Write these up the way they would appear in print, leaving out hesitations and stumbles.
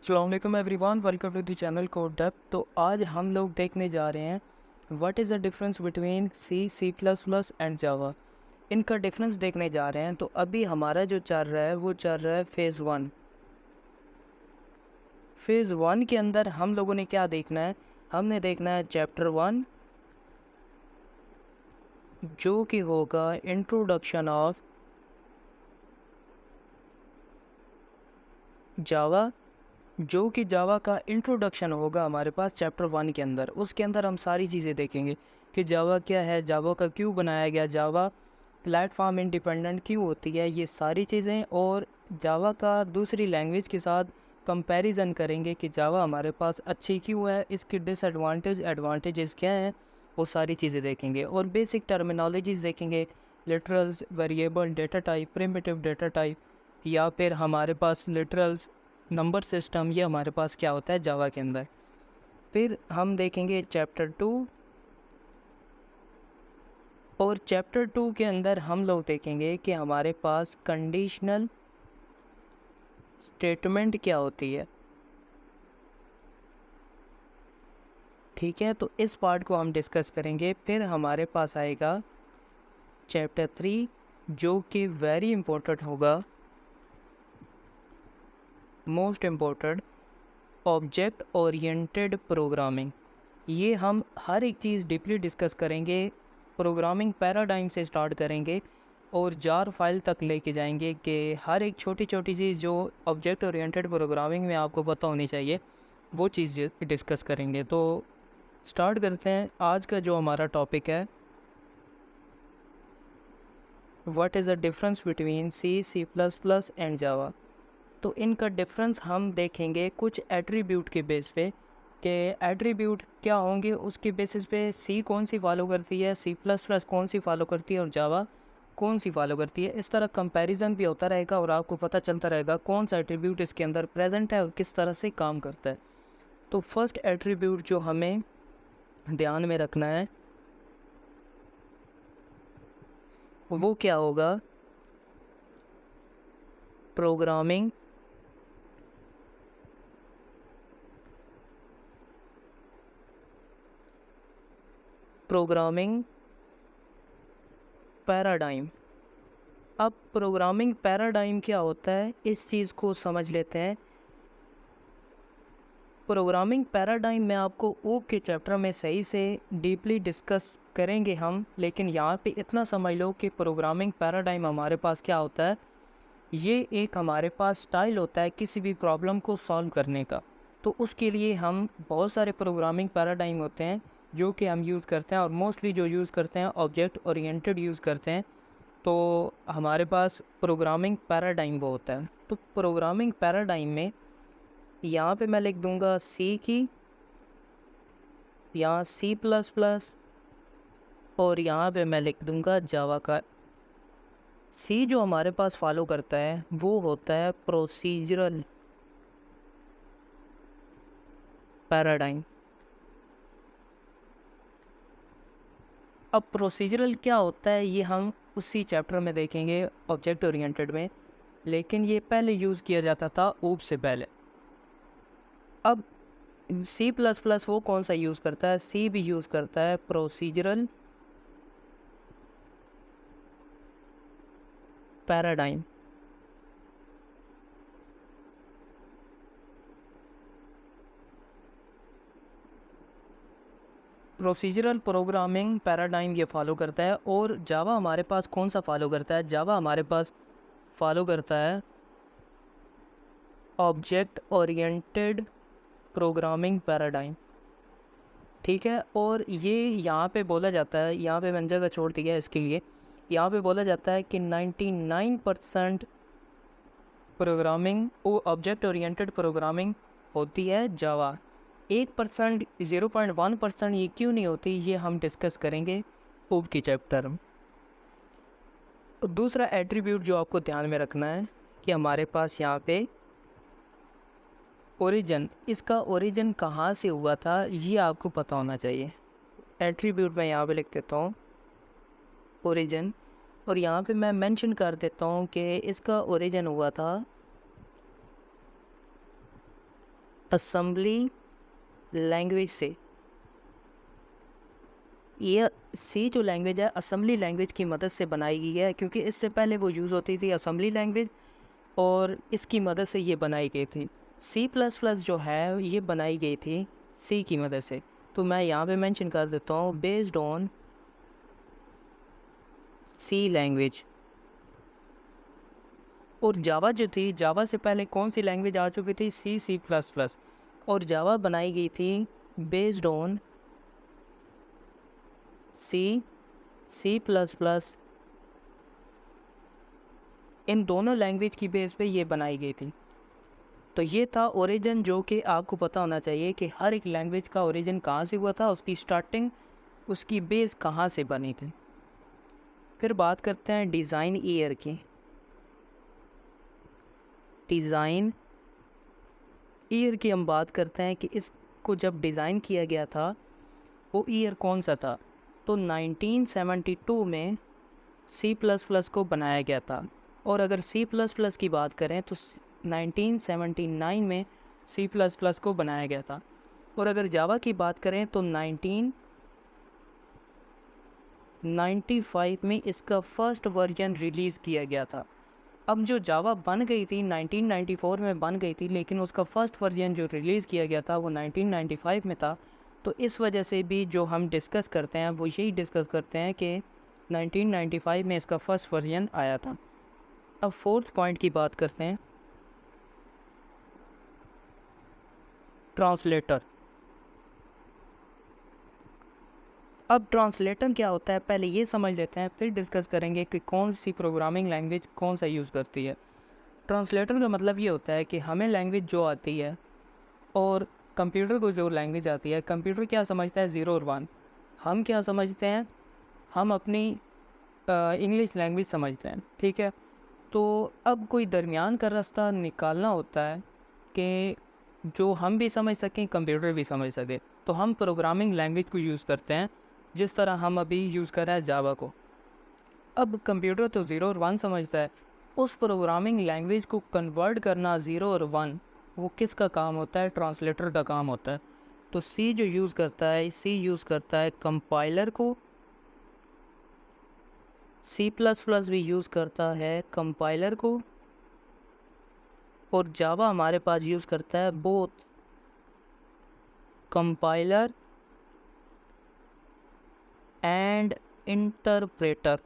अस्सलाम वालेकुम everyone, welcome to the channel code dep. तो आज हम लोग देखने जा रहे हैं what is the difference between C plus plus and Java. इनका डिफरेंस देखने जा रहे हैं। तो अभी हमारा जो चल रहा है वो चल रहा है फ़ेज़ वन। फ़ेज़ वन के अंदर हम लोगों ने क्या देखना है, हमने देखना है चैप्टर वन, जो कि होगा इंट्रोडक्शन ऑफ जावा। जो कि जावा का इंट्रोडक्शन होगा हमारे पास चैप्टर वन के अंदर। उसके अंदर हम सारी चीज़ें देखेंगे कि जावा क्या है, जावा का क्यों बनाया गया, जावा प्लेटफॉर्म इंडिपेंडेंट क्यों होती है, ये सारी चीज़ें। और जावा का दूसरी लैंग्वेज के साथ कंपैरिजन करेंगे कि जावा हमारे पास अच्छी क्यों है, इसकी डिसएडवांटेज एडवांटेजेस क्या हैं, वो सारी चीज़ें देखेंगे। और बेसिक टर्मिनोलॉजीज देखेंगे, literals, variable, data type, primitive data type, या फिर हमारे पास लिटरल्स, नंबर सिस्टम, ये हमारे पास क्या होता है जावा के अंदर। फिर हम देखेंगे चैप्टर टू, और चैप्टर टू के अंदर हम लोग देखेंगे कि हमारे पास कंडीशनल स्टेटमेंट क्या होती है। ठीक है, तो इस पार्ट को हम डिस्कस करेंगे। फिर हमारे पास आएगा चैप्टर थ्री, जो कि वेरी इंपॉर्टेंट होगा, most important, object oriented programming. ये हम हर एक चीज़ डीपली डिस्कस करेंगे, प्रोग्रामिंग पैराडाइम से स्टार्ट करेंगे और जार फाइल तक लेके जाएंगे कि हर एक छोटी छोटी चीज़ जो ऑब्जेक्ट ओरिएंटेड प्रोग्रामिंग में आपको पता होनी चाहिए, वो चीज़ डिस्कस करेंगे। तो स्टार्ट करते हैं। आज का जो हमारा टॉपिक है, what is the difference between C plus plus and Java. तो इनका डिफरेंस हम देखेंगे कुछ एट्रीब्यूट के बेस पे, कि एट्रीब्यूट क्या होंगे, उसके बेसिस पे सी कौन सी फॉलो करती है, सी प्लस प्लस कौन सी फॉलो करती है और जावा कौन सी फॉलो करती है। इस तरह कंपैरिजन भी होता रहेगा और आपको पता चलता रहेगा कौन सा एट्रीब्यूट इसके अंदर प्रेजेंट है और किस तरह से काम करता है। तो फर्स्ट एट्रीब्यूट जो हमें ध्यान में रखना है वो क्या होगा, प्रोग्रामिंग प्रोग्रामिंग पैराडाइम। अब प्रोग्रामिंग पैराडाइम क्या होता है, इस चीज़ को समझ लेते हैं। प्रोग्रामिंग पैराडाइम में आपको ऊप के चैप्टर में सही से डीपली डिस्कस करेंगे हम, लेकिन यहाँ पे इतना समझ लो कि प्रोग्रामिंग पैराडाइम हमारे पास क्या होता है, ये एक हमारे पास स्टाइल होता है किसी भी प्रॉब्लम को सॉल्व करने का। तो उसके लिए हम बहुत सारे प्रोग्रामिंग पैराडाइम होते हैं जो कि हम यूज़ करते हैं, और मोस्टली जो यूज़ करते हैं ऑब्जेक्ट ओरिएंटेड यूज़ करते हैं। तो हमारे पास प्रोग्रामिंग पैराडाइम वो होता है। तो प्रोग्रामिंग पैराडाइम में यहाँ पे मैं लिख दूँगा सी की, यहाँ सी प्लस प्लस, और यहाँ पे मैं लिख दूँगा जावा का। सी जो हमारे पास फॉलो करता है वो होता है प्रोसीजरल पैराडाइम। अब प्रोसीजरल क्या होता है ये हम उसी चैप्टर में देखेंगे, ऑब्जेक्ट ओरिएंटेड में, लेकिन ये पहले यूज़ किया जाता था ऊप से पहले। अब सी प्लस प्लस वो कौन सा यूज़ करता है, सी भी यूज़ करता है procedural paradigm. Procedural programming paradigm ये फॉलो करता है। और जावा हमारे पास कौन सा फॉलो करता है, जावा हमारे पास फॉलो करता है ऑब्जेक्ट ओरिएंटेड प्रोग्रामिंग पैराडाइम। ठीक है, और ये यहाँ पे बोला जाता है, यहाँ पे मैंने जगह छोड़ दी है इसके लिए, यहाँ पे बोला जाता है कि 99% प्रोग्रामिंग वो ऑब्जेक्ट ओरिएंटेड प्रोग्रामिंग होती है जावा। 1%, 0.1% ये क्यों नहीं होती, ये हम डिस्कस करेंगे ऊप की चैप्टर में। दूसरा एट्रीब्यूट जो आपको ध्यान में रखना है कि हमारे पास यहाँ पे ओरिजिन, इसका ओरिजिन कहाँ से हुआ था ये आपको पता होना चाहिए। एट्रीब्यूट मैं यहाँ पे लिख देता हूँ ओरिजिन, और यहाँ पे मैं मेंशन कर देता हूँ कि इसका ओरिजिन हुआ था असेंबली लैंग्वेज से। ये सी जो लैंग्वेज है असेंबली लैंग्वेज की मदद से बनाई गई है, क्योंकि इससे पहले वो यूज़ होती थी असेंबली लैंग्वेज और इसकी मदद से ये बनाई गई थी। सी प्लस प्लस जो है ये बनाई गई थी सी की मदद से। तो मैं यहाँ पे मेंशन कर देता हूँ बेस्ड ऑन सी लैंग्वेज। और जावा जो थी, जावा से पहले कौन सी लैंग्वेज आ चुकी थी? C plus plus. और जावा बनाई गई थी based on C plus plus. इन दोनों लैंग्वेज की बेस पे ये बनाई गई थी। तो ये था ओरिजिन, जो कि आपको पता होना चाहिए कि हर एक लैंग्वेज का ओरिजिन कहाँ से हुआ था, उसकी स्टार्टिंग, उसकी बेस कहाँ से बनी थी। फिर बात करते हैं डिज़ाइन ईयर की। डिज़ाइन ईयर की हम बात करते हैं कि इसको जब डिज़ाइन किया गया था वो ईयर कौन सा था? तो 1972 में सी प्लस प्लस को बनाया गया था। और अगर सी प्लस प्लस की बात करें तो 1979 में सी प्लस प्लस को बनाया गया था। और अगर जावा की बात करें तो 1995 में इसका फर्स्ट वर्जन रिलीज़ किया गया था। अब जो जावा बन गई थी 1994 में बन गई थी, लेकिन उसका फर्स्ट वर्जन जो रिलीज़ किया गया था वो 1995 में था। तो इस वजह से भी जो हम डिस्कस करते हैं वो यही डिस्कस करते हैं कि 1995 में इसका फर्स्ट वर्जन आया था। अब फोर्थ पॉइंट की बात करते हैं, ट्रांसलेटर। अब ट्रांसलेटर क्या होता है पहले ये समझ लेते हैं, फिर डिस्कस करेंगे कि कौन सी प्रोग्रामिंग लैंग्वेज कौन सा यूज़ करती है। ट्रांसलेटर का मतलब ये होता है कि हमें लैंग्वेज जो आती है और कंप्यूटर को जो लैंग्वेज आती है, कंप्यूटर क्या समझता है 0 और 1, हम क्या समझते हैं, हम अपनी इंग्लिश लैंग्वेज समझते हैं, ठीक है। तो अब कोई दरमियान का रास्ता निकालना होता है कि जो हम भी समझ सकें, कंप्यूटर भी समझ सके। तो हम प्रोग्रामिंग लैंग्वेज को यूज़ करते हैं, जिस तरह हम अभी यूज़ कर रहे हैं जावा को। अब कंप्यूटर तो 0 और 1 समझता है, उस प्रोग्रामिंग लैंग्वेज को कन्वर्ट करना 0 और 1 वो किसका काम होता है? ट्रांसलेटर का काम होता है। तो सी जो यूज़ करता है, सी यूज़ करता है कंपाइलर को, सी प्लस प्लस भी यूज़ करता है कंपाइलर को, और जावा हमारे पास यूज़ करता है बोथ कंपाइलर एंड इंटरप्रेटर।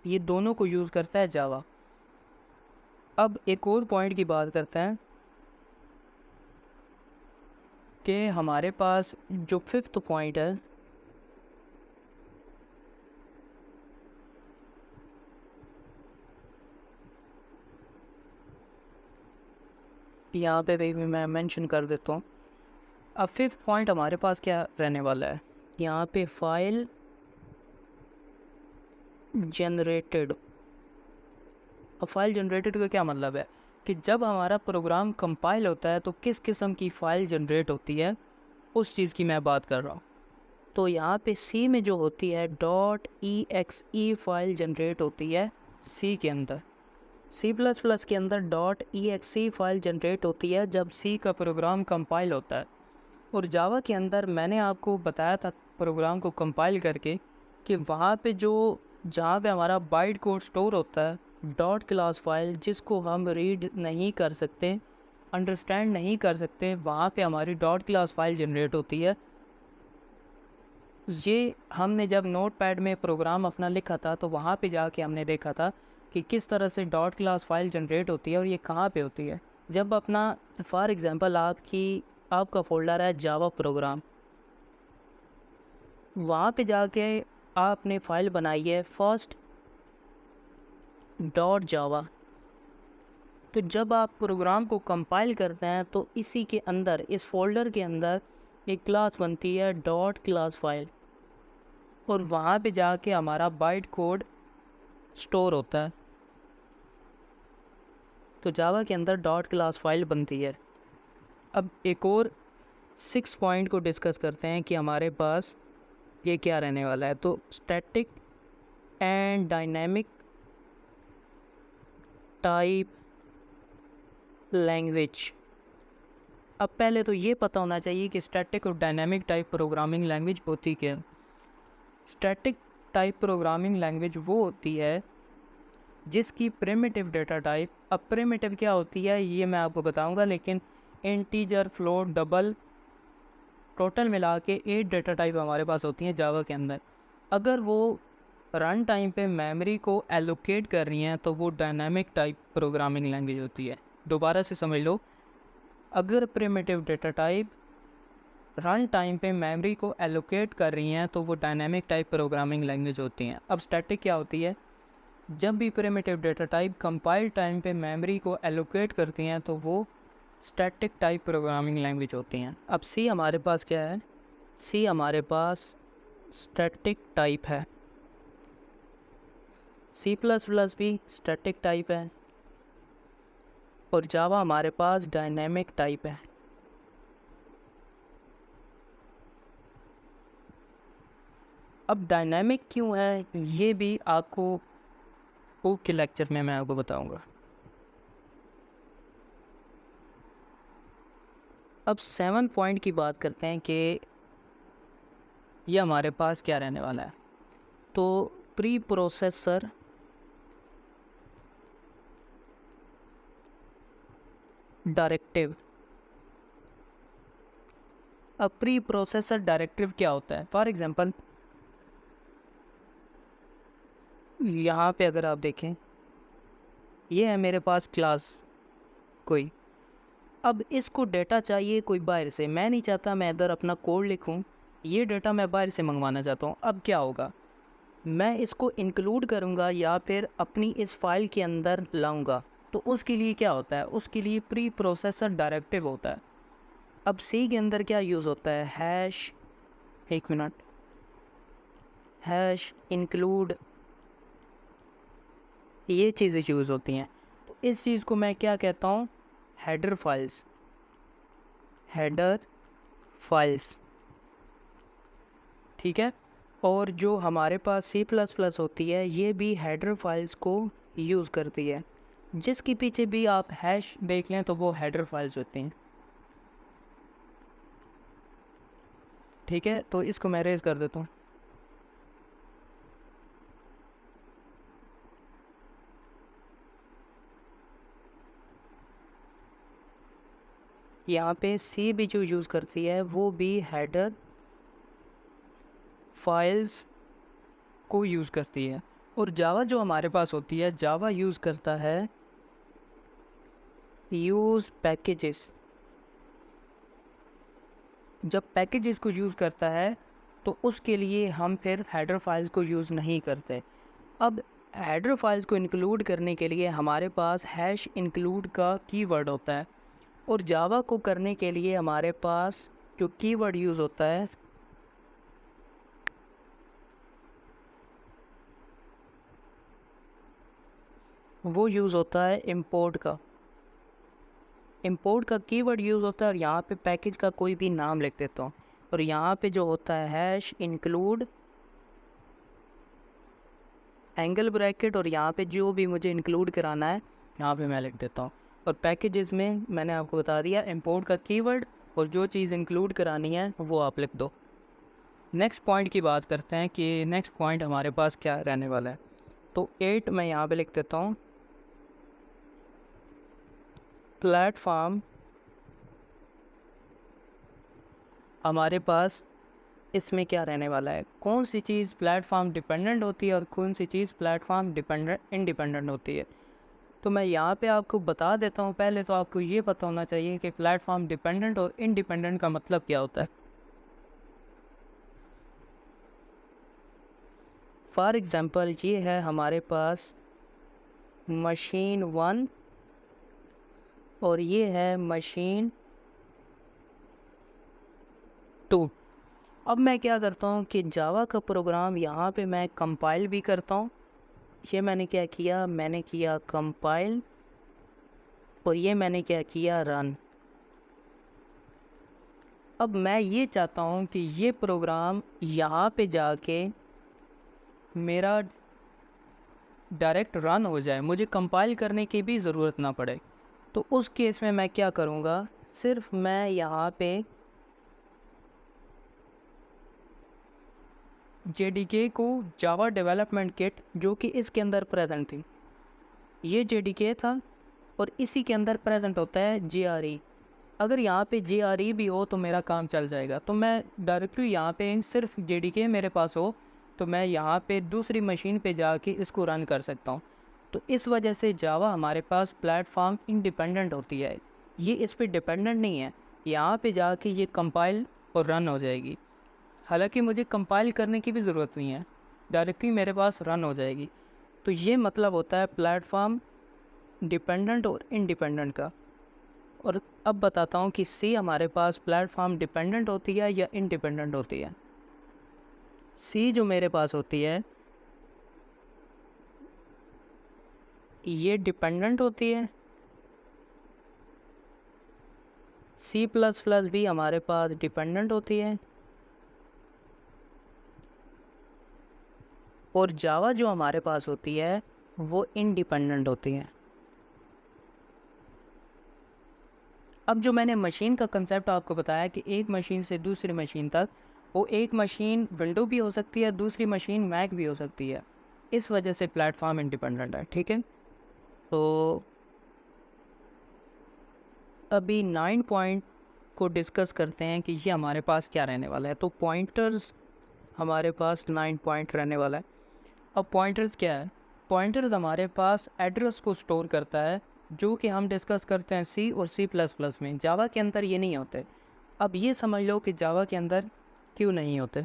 ये दोनों को यूज़ करता है जावा। अब एक और पॉइंट की बात करते हैं कि हमारे पास जो फिफ्थ पॉइंट है, यहाँ पे भी मैं मेंशन कर देता हूँ। अब फिफ्थ पॉइंट हमारे पास क्या रहने वाला है, यहाँ पे फाइल जनरेटेड। अब फाइल जनरेटेड का क्या मतलब है कि जब हमारा प्रोग्राम कंपाइल होता है तो किस किस्म की फ़ाइल जनरेट होती है, उस चीज़ की मैं बात कर रहा हूँ। तो यहाँ पे सी में जो होती है .exe फाइल जनरेट होती है सी के अंदर। सी प्लस प्लस के अंदर .exe फाइल जनरेट होती है जब सी का प्रोग्राम कंपाइल होता है। और जावा के अंदर मैंने आपको बताया था प्रोग्राम को कंपाइल करके कि वहाँ पे जो जहाँ पे हमारा बाइट कोड स्टोर होता है, डॉट क्लास फाइल जिसको हम रीड नहीं कर सकते, अंडरस्टैंड नहीं कर सकते, वहाँ पे हमारी डॉट क्लास फाइल जनरेट होती है। ये हमने जब नोटपैड में प्रोग्राम अपना लिखा था तो वहाँ पे जाके हमने देखा था कि किस तरह से डॉट क्लास फाइल जनरेट होती है और ये कहाँ पे होती है। जब अपना फॉर एग्ज़ाम्पल आपका फ़ोल्डर है जावा प्रोग्राम, वहाँ पे जाके आपने फ़ाइल बनाई है फर्स्ट डॉट जावा। तो जब आप प्रोग्राम को कंपाइल करते हैं तो इसी के अंदर, इस फ़ोल्डर के अंदर एक क्लास बनती है डॉट क्लास फाइल, और वहाँ पे जाके हमारा बाइट कोड स्टोर होता है। तो जावा के अंदर डॉट क्लास फाइल बनती है। अब एक और 6 पॉइंट को डिस्कस करते हैं कि हमारे पास ये क्या रहने वाला है। तो static and dynamic type language. अब पहले तो ये पता होना चाहिए कि स्टैटिक और डायनामिक टाइप प्रोग्रामिंग लैंग्वेज होती क्या है। स्टैटिक टाइप प्रोग्रामिंग लैंग्वेज वो होती है जिसकी प्रिमिटिव डेटा टाइप, अब प्रिमिटिव क्या होती है ये मैं आपको बताऊंगा, लेकिन इंटीजर, फ्लोट, डबल, टोटल मिला के 8 डेटा टाइप हमारे पास होती हैं जावा के अंदर। अगर वो रन टाइम पे मेमोरी को एलोकेट कर रही हैं तो वो डायनामिक टाइप प्रोग्रामिंग लैंग्वेज होती है। दोबारा से समझ लो, अगर primitive data type run time पे मेमोरी को एलोकेट कर रही हैं तो वो डायनामिक टाइप प्रोग्रामिंग लैंग्वेज होती हैं। अब स्टैटिक क्या होती है, जब भी primitive data type compile time पे मेमोरी को एलोकेट करती हैं तो वो स्टैटिक टाइप प्रोग्रामिंग लैंग्वेज होती हैं। अब सी हमारे पास क्या है, सी हमारे पास स्टैटिक टाइप है, सी प्लस प्लस भी स्टैटिक टाइप है, और जावा हमारे पास डायनेमिक टाइप है। अब डायनेमिक क्यों है ये भी आपको कोड के लेक्चर में मैं आपको बताऊंगा। अब 7 पॉइंट की बात करते हैं कि ये हमारे पास क्या रहने वाला है। तो प्री प्रोसेसर डायरेक्टिव। अब प्री प्रोसेसर डायरेक्टिव क्या होता है, फॉर एग्जांपल यहाँ पे अगर आप देखें, ये है मेरे पास क्लास कोई, अब इसको डेटा चाहिए कोई बाहर से, मैं नहीं चाहता मैं इधर अपना कोड लिखूँ, ये डेटा मैं बाहर से मंगवाना चाहता हूँ। अब क्या होगा, मैं इसको इंक्लूड करूँगा या फिर अपनी इस फाइल के अंदर लाऊँगा, तो उसके लिए क्या होता है, उसके लिए प्री प्रोसेसर डायरेक्टिव होता है। अब सी के अंदर क्या यूज़ होता है, हैश, एक मिनट, हैश, इंक्लूड, ये चीज़ें यूज़ होती हैं। तो इस चीज़ को मैं क्या कहता हूँ, हेडर फाइल्स, हेडर फाइल्स, ठीक है। और जो हमारे पास सी प्लस प्लस होती है ये भी हेडर फाइल्स को यूज़ करती है, जिसके पीछे भी आप हैश देख लें तो वो हेडर फाइल्स होती हैं, ठीक है। तो इसको मैं रेज कर देता हूँ। यहाँ पे सी भी जो यूज़ करती है वो भी हेडर फाइल्स को यूज़ करती है। और जावा जो हमारे पास होती है, जावा यूज़ करता है यूज़ पैकेजेस। जब पैकेजेस को यूज़ करता है तो उसके लिए हम फिर हेडर फाइल्स को यूज़ नहीं करते। अब हेडर फाइल्स को इंक्लूड करने के लिए हमारे पास हैश इंक्लूड का कीवर्ड होता है, और जावा को करने के लिए हमारे पास जो कीवर्ड यूज़ होता है वो यूज़ होता है इंपोर्ट का। इंपोर्ट का कीवर्ड यूज़ होता है, और यहाँ पे पैकेज का कोई भी नाम लिख देता हूँ, और यहाँ पे जो होता है हैश इंक्लूड एंगल ब्रैकेट, और यहाँ पे जो भी मुझे इंक्लूड कराना है यहाँ पे मैं लिख देता हूँ। और पैकेजेस में मैंने आपको बता दिया इंपोर्ट का कीवर्ड, और जो चीज़ इंक्लूड करानी है वो आप लिख दो। नेक्स्ट पॉइंट की बात करते हैं कि नेक्स्ट पॉइंट हमारे पास क्या रहने वाला है। तो 8 मैं यहाँ पे लिख देता हूँ, प्लेटफॉर्म हमारे पास इसमें क्या रहने वाला है, कौन सी चीज़ प्लेटफॉर्म डिपेंडेंट होती है और कौन सी चीज़ प्लेटफॉर्म इंडिपेंडेंट होती है। तो मैं यहाँ पे आपको बता देता हूँ। पहले तो आपको ये पता होना चाहिए कि प्लेटफॉर्म डिपेंडेंट और इंडिपेंडेंट का मतलब क्या होता है। फॉर एग्ज़ाम्पल ये है हमारे पास मशीन 1 और ये है मशीन 2। अब मैं क्या करता हूँ कि जावा का प्रोग्राम यहाँ पे मैं कंपाइल भी करता हूँ। ये मैंने क्या किया, मैंने किया कंपाइल, और ये मैंने क्या किया, रन। अब मैं ये चाहता हूँ कि ये प्रोग्राम यहाँ पे जाके मेरा डायरेक्ट रन हो जाए, मुझे कंपाइल करने की भी ज़रूरत ना पड़े। तो उस केस में मैं क्या करूँगा, सिर्फ मैं यहाँ पे जेडीके को जावा डेवलपमेंट किट जो कि इसके अंदर प्रेजेंट थी, ये जेडीके था और इसी के अंदर प्रेजेंट होता है जेआरई। अगर यहाँ पे जेआरई भी हो तो मेरा काम चल जाएगा। तो मैं डायरेक्टली यहाँ पे सिर्फ जेडीके मेरे पास हो तो मैं यहाँ पे दूसरी मशीन पे जाके इसको रन कर सकता हूँ। तो इस वजह से जावा हमारे पास प्लेटफॉर्म इंडिपेंडेंट होती है, ये इस पे डिपेंडेंट नहीं है। यहाँ पे जाके ये कंपाइल और रन हो जाएगी। हालांकि मुझे कंपाइल करने की भी ज़रूरत नहीं है, डायरेक्टली मेरे पास रन हो जाएगी। तो ये मतलब होता है प्लेटफॉर्म डिपेंडेंट और इंडिपेंडेंट का। और अब बताता हूँ कि सी हमारे पास प्लेटफॉर्म डिपेंडेंट होती है या इंडिपेंडेंट होती है। सी जो मेरे पास होती है ये डिपेंडेंट होती है, सी प्लस प्लस भी हमारे पास डिपेंडेंट होती है, और जावा जो हमारे पास होती है वो इंडिपेंडेंट होती है। अब जो मैंने मशीन का कंसेप्ट आपको बताया कि एक मशीन से दूसरी मशीन तक, वो एक मशीन विंडो भी हो सकती है, दूसरी मशीन मैक भी हो सकती है, इस वजह से प्लेटफॉर्म इंडिपेंडेंट है। ठीक है, तो अभी 9 पॉइंट को डिस्कस करते हैं कि ये हमारे पास क्या रहने वाला है। तो पॉइंटर्स हमारे पास 9 पॉइंट रहने वाला है। अब पॉइंटर्स क्या है, पॉइंटर्स हमारे पास एड्रेस को स्टोर करता है, जो कि हम डिस्कस करते हैं सी और सी प्लस प्लस में। जावा के अंदर ये नहीं होते। अब ये समझ लो कि जावा के अंदर क्यों नहीं होते।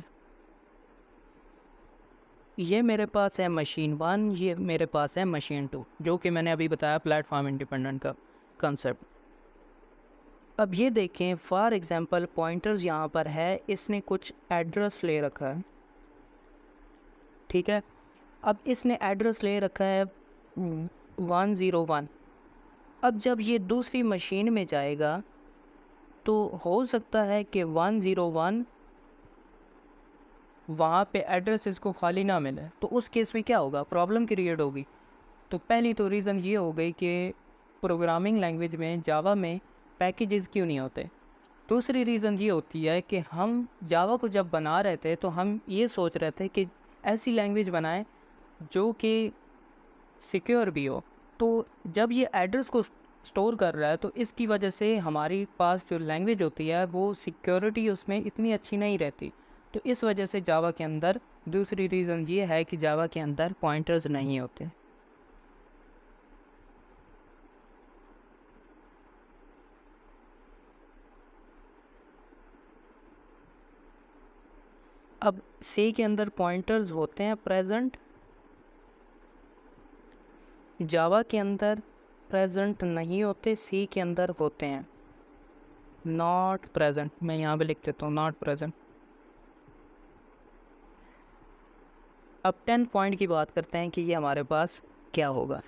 ये मेरे पास है मशीन 1, ये मेरे पास है मशीन 2, जो कि मैंने अभी बताया प्लेटफॉर्म इंडिपेंडेंट का कंसेप्ट। अब ये देखें, फॉर एग्जांपल पॉइंटर्स यहाँ पर है, इसने कुछ एड्रेस ले रखा है। ठीक है, अब इसने एड्रेस ले रखा है 101। अब जब ये दूसरी मशीन में जाएगा तो हो सकता है कि 101 वहाँ पे एड्रेस इसको खाली ना मिले। तो उस केस में क्या होगा, प्रॉब्लम क्रिएट होगी। तो पहली तो रीज़न ये हो गई कि प्रोग्रामिंग लैंग्वेज में जावा में पैकेजेस क्यों नहीं होते। दूसरी रीज़न ये होती है कि हम जावा को जब बना रहे थे तो हम ये सोच रहे थे कि ऐसी लैंग्वेज बनाएं जो कि सिक्योर भी हो। तो जब ये एड्रेस को स्टोर कर रहा है तो इसकी वजह से हमारी पास जो लैंग्वेज होती है वो सिक्योरिटी उसमें इतनी अच्छी नहीं रहती। तो इस वजह से जावा के अंदर दूसरी रीज़न ये है कि जावा के अंदर पॉइंटर्स नहीं होते। अब सी के अंदर पॉइंटर्स होते हैं प्रेजेंट, जावा के अंदर प्रेजेंट नहीं होते, सी के अंदर होते हैं नॉट प्रेजेंट। मैं यहाँ पे लिख देता हूँ नॉट प्रेजेंट। अब 10 पॉइंट की बात करते हैं कि ये हमारे पास क्या होगा।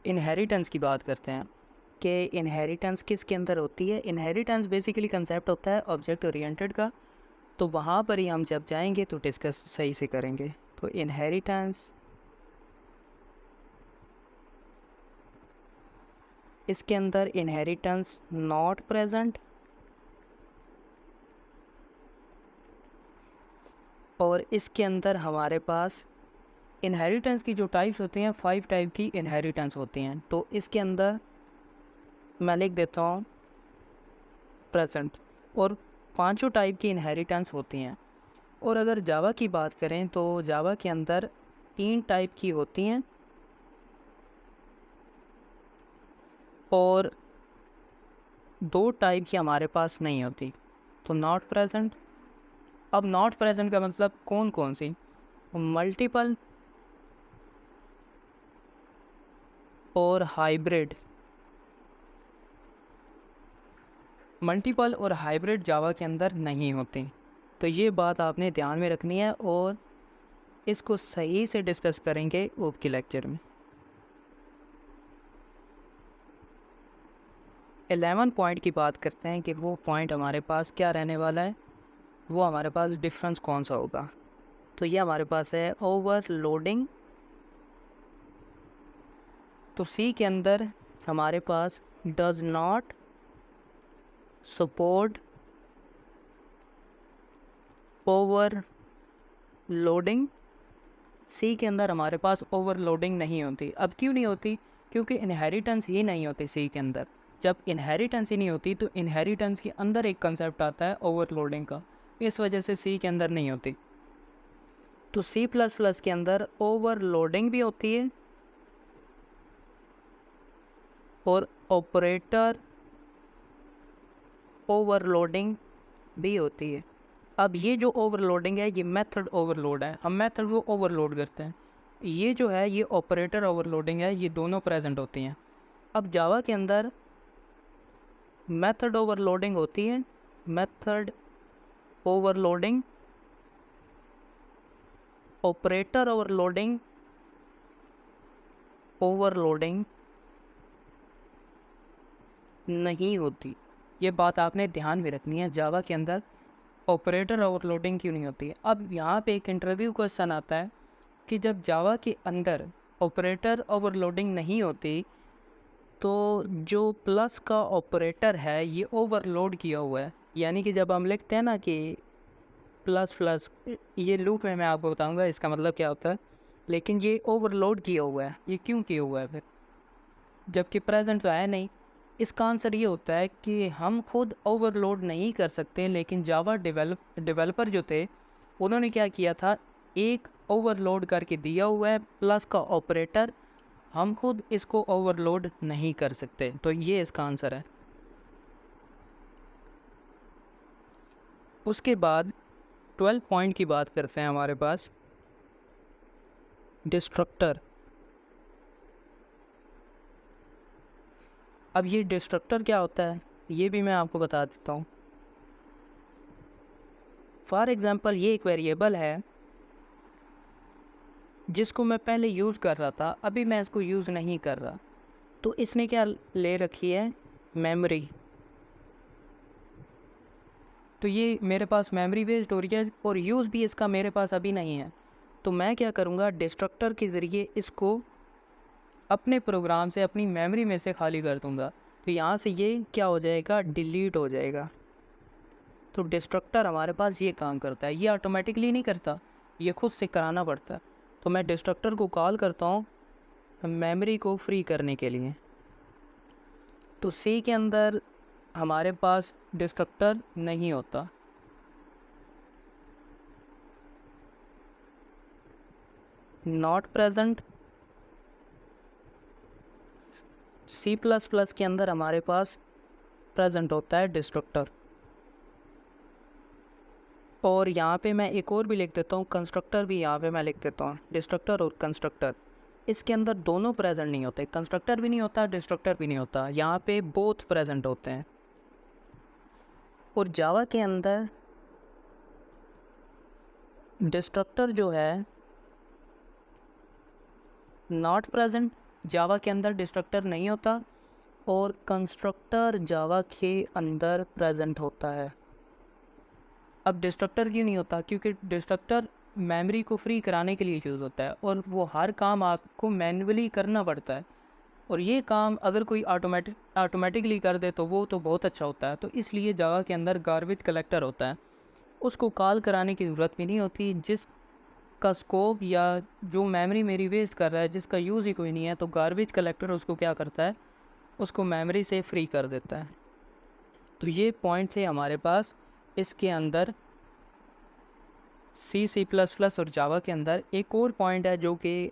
इनहेरिटेंस की बात करते हैं कि इनहेरिटेंस किसके अंदर होती है। इनहेरिटेंस बेसिकली कंसेप्ट होता है ऑब्जेक्ट ओरिएंटेड का। तो वहाँ पर ही हम जब जाएंगे तो डिस्कस सही से करेंगे। तो इनहेरिटेंस, इसके अंदर इनहेरिटेंस नॉट प्रेजेंट, और इसके अंदर हमारे पास इनहेरिटेंस की जो टाइप्स होती हैं 5 टाइप की इनहेरिटेंस होती हैं। तो इसके अंदर मैं लिख देता हूँ प्रेजेंट, और पांचों टाइप की इनहेरिटेंस होती हैं। और अगर जावा की बात करें तो जावा के अंदर 3 टाइप की होती हैं और 2 टाइप की हमारे पास नहीं होती। तो नॉट प्रेजेंट, अब नॉट प्रेजेंट का मतलब कौन कौन सी, मल्टीपल और हाइब्रिड। मल्टीपल और हाइब्रिड जावा के अंदर नहीं होती। तो ये बात आपने ध्यान में रखनी है और इसको सही से डिस्कस करेंगे ओप के लेक्चर में। 11 पॉइंट की बात करते हैं कि वो पॉइंट हमारे पास क्या रहने वाला है। वो हमारे पास डिफरेंस कौन सा होगा? तो ये हमारे पास है ओवरलोडिंग। तो सी के अंदर हमारे पास डज नॉट सपोर्ट ओवरलोडिंग। सी के अंदर हमारे पास ओवरलोडिंग नहीं होती। अब क्यों नहीं होती? क्योंकि इनहेरिटेंस ही नहीं होती सी के अंदर। जब इनहेरिटेंस ही नहीं होती तो इनहेरिटेंस के अंदर एक कंसेप्ट आता है ओवरलोडिंग का, इस वजह से सी के अंदर नहीं होती। तो सी प्लस प्लस के अंदर ओवरलोडिंग भी होती है और ऑपरेटर ओवरलोडिंग भी होती है। अब ये जो ओवरलोडिंग है ये मेथड ओवरलोड है, हम मेथड को ओवरलोड करते हैं। ये जो है ये ऑपरेटर ओवरलोडिंग है, ये दोनों प्रेजेंट होती हैं। अब जावा के अंदर मेथड ओवरलोडिंग होती है, method overloading, operator overloading, overloading नहीं होती। ये बात आपने ध्यान में रखनी है, जावा के अंदर ऑपरेटर ओवरलोडिंग क्यों नहीं होती है। अब यहाँ पे एक इंटरव्यू क्वेश्चन आता है कि जब जावा के अंदर ऑपरेटर ओवरलोडिंग नहीं होती तो जो प्लस का ऑपरेटर है ये ओवरलोड किया हुआ है। यानी कि जब हम लिखते हैं ना कि प्लस प्लस, ये लूप है, मैं आपको बताऊंगा इसका मतलब क्या होता है, लेकिन ये ओवरलोड किया हुआ है। ये क्यों किया हुआ है फिर, जबकि प्रेजेंट तो है नहीं? इसका आंसर ये होता है कि हम खुद ओवरलोड नहीं कर सकते, लेकिन जावा डेवलपर जो थे उन्होंने क्या किया था, एक ओवरलोड करके दिया हुआ है प्लस का ऑपरेटर, हम खुद इसको ओवरलोड नहीं कर सकते। तो ये इसका आंसर है। उसके बाद 12 पॉइंट की बात करते हैं हमारे पास, डिस्ट्रक्टर। अब ये डिस्ट्रक्टर क्या होता है ये भी मैं आपको बता देता हूँ। फॉर एग्ज़ाम्पल ये एक वेरिएबल है जिसको मैं पहले यूज़ कर रहा था, अभी मैं इसको यूज़ नहीं कर रहा, तो इसने क्या ले रखी है, मेमोरी। तो ये मेरे पास मेमोरी बेस्ड हो रही है और यूज़ भी इसका मेरे पास अभी नहीं है। तो मैं क्या करूँगा, डिस्ट्रक्टर के ज़रिए इसको अपने प्रोग्राम से, अपनी मेमोरी में से खाली कर दूँगा। तो यहाँ से ये क्या हो जाएगा, डिलीट हो जाएगा। तो डिस्ट्रक्टर हमारे पास ये काम करता है, ये ऑटोमेटिकली नहीं करता, ये खुद से कराना पड़ता है। तो मैं डिस्ट्रक्टर को कॉल करता हूँ मेमोरी को फ्री करने के लिए। तो सी के अंदर हमारे पास डिस्ट्रक्टर नहीं होता। Not present. C plus plus के अंदर हमारे पास प्रेजेंट होता है डिस्ट्रक्टर। और यहाँ पे मैं एक और भी लिख देता हूँ, कंस्ट्रक्टर भी यहाँ पे मैं लिख देता हूँ, डिस्ट्रक्टर और कंस्ट्रक्टर। इसके अंदर दोनों प्रेजेंट नहीं होते, कंस्ट्रक्टर भी नहीं होता, डिस्ट्रक्टर भी नहीं होता, यहाँ पे बोथ प्रेजेंट होते हैं। और जावा के अंदर डिस्ट्रक्टर जो है नॉट प्रेजेंट, जावा के अंदर डिस्ट्रक्टर नहीं होता, और कंस्ट्रक्टर जावा के अंदर प्रेजेंट होता है। अब डिस्ट्रक्टर क्यों नहीं होता, क्योंकि डिस्ट्रक्टर मेमोरी को फ्री कराने के लिए यूज़ होता है और वो हर काम आपको मैन्युअली करना पड़ता है। और ये काम अगर कोई ऑटोमेटिकली कर दे तो वो तो बहुत अच्छा होता है। तो इसलिए जावा के अंदर गार्बेज कलेक्टर होता है, उसको कॉल कराने की ज़रूरत भी नहीं होती। जिसका स्कोप या जो मेमोरी मेरी वेस्ट कर रहा है, जिसका यूज़ ही कोई नहीं है, तो गार्बेज कलेक्टर उसको क्या करता है, उसको मेमोरी से फ्री कर देता है। तो ये पॉइंट्स है हमारे पास इसके अंदर सी प्लस प्लस और जावा के अंदर। एक और पॉइंट है जो कि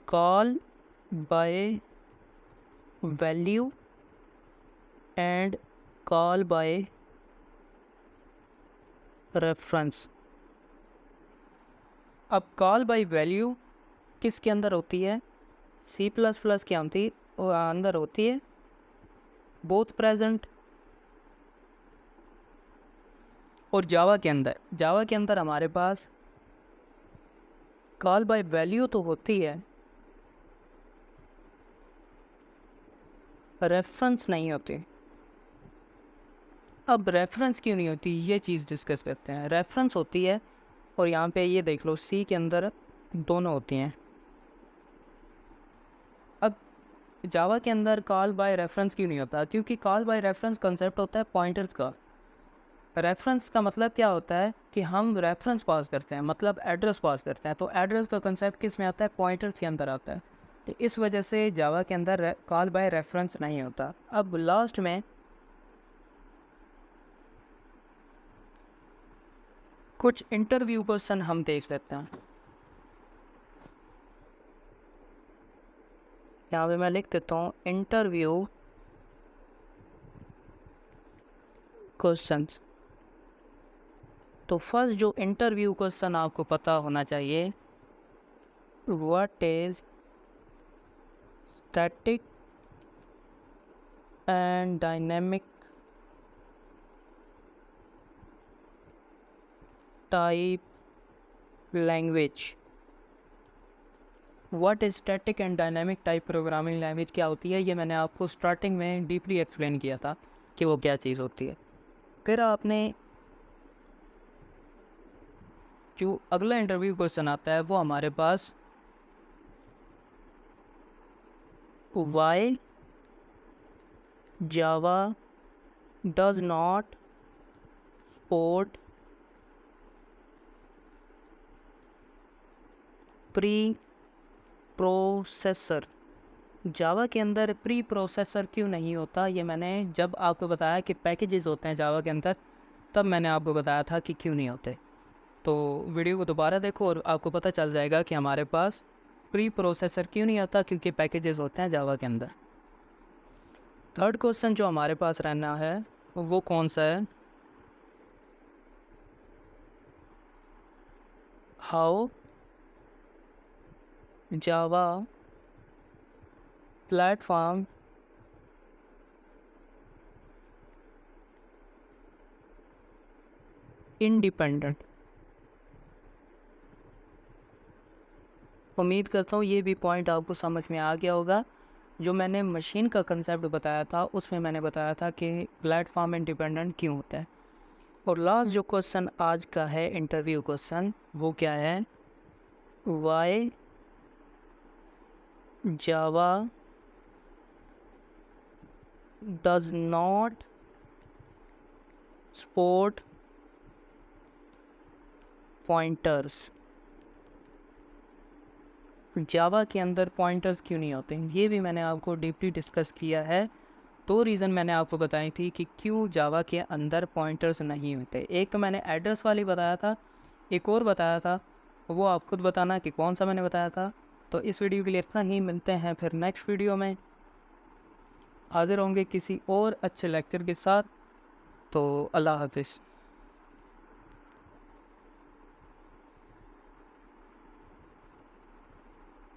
call by value and call by reference. अब कॉल बाय वैल्यू किसके अंदर होती है, सी प्लस प्लस के अंदर होती है, बोथ प्रेजेंट। और जावा के अंदर हमारे पास कॉल बाय वैल्यू तो होती है, रेफरेंस नहीं होती। अब रेफरेंस क्यों नहीं होती, ये चीज़ डिस्कस करते हैं। रेफरेंस होती है, और यहाँ पे ये देख लो सी के अंदर दोनों होती हैं। अब जावा के अंदर कॉल बाय रेफरेंस क्यों नहीं होता, क्योंकि कॉल बाय रेफरेंस कंसेप्ट होता है पॉइंटर्स का। रेफरेंस का मतलब क्या होता है कि हम रेफरेंस पास करते हैं, मतलब एड्रेस पास करते हैं। तो एड्रेस का कंसेप्ट किस में आता है, पॉइंटर्स के अंदर आता है। तो इस वजह से जावा के अंदर कॉल बाय रेफरेंस नहीं होता। अब लास्ट में कुछ इंटरव्यू क्वेश्चन हम देख लेते हैं। यहाँ पे मैं लिख देता हूँ इंटरव्यू क्वेश्चंस। तो फर्स्ट जो इंटरव्यू क्वेश्चन आपको पता होना चाहिए, what is static and dynamic type language. What is static and dynamic type programming language क्या होती है, ये मैंने आपको स्टार्टिंग में डीपली एक्सप्लेन किया था कि वो क्या चीज़ होती है। फिर आपने जो अगला इंटरव्यू क्वेश्चन आता है वो हमारे पास why Java does not support preprocessor. Java के अंदर प्री प्रोसेसर क्यों नहीं होता, ये मैंने जब आपको बताया कि पैकेजेस होते हैं जावा के अंदर, तब मैंने आपको बताया था कि क्यों नहीं होते। तो वीडियो को दोबारा देखो और आपको पता चल जाएगा कि हमारे पास प्री प्रोसेसर क्यों नहीं आता, क्योंकि पैकेजेस होते हैं जावा के अंदर। थर्ड क्वेश्चन जो हमारे पास रहना है वो कौन सा है, हाउ जावा प्लेटफॉर्म इंडिपेंडेंट। उम्मीद करता हूँ ये भी पॉइंट आपको समझ में आ गया होगा। जो मैंने मशीन का कंसेप्ट बताया था उसमें मैंने बताया था कि प्लेटफॉर्म इंडिपेंडेंट क्यों होता है। और लास्ट जो क्वेश्चन आज का है इंटरव्यू क्वेश्चन, वो क्या है, why Java does not support pointers. Java के अंदर पॉइंटर्स क्यों नहीं होते, ये भी मैंने आपको डीपली डिस्कस किया है। दो रीज़न मैंने आपको बताई थी कि क्यों जावा के अंदर पॉइंटर्स नहीं होते। एक तो मैंने एड्रेस वाली बताया था, एक और बताया था, वो आप खुद बताना कि कौन सा मैंने बताया था। तो इस वीडियो के लिए इतना ही, मिलते हैं फिर नेक्स्ट वीडियो में, हाजिर होंगे किसी और अच्छे लेक्चर के साथ। तो अल्लाह हाफिज़।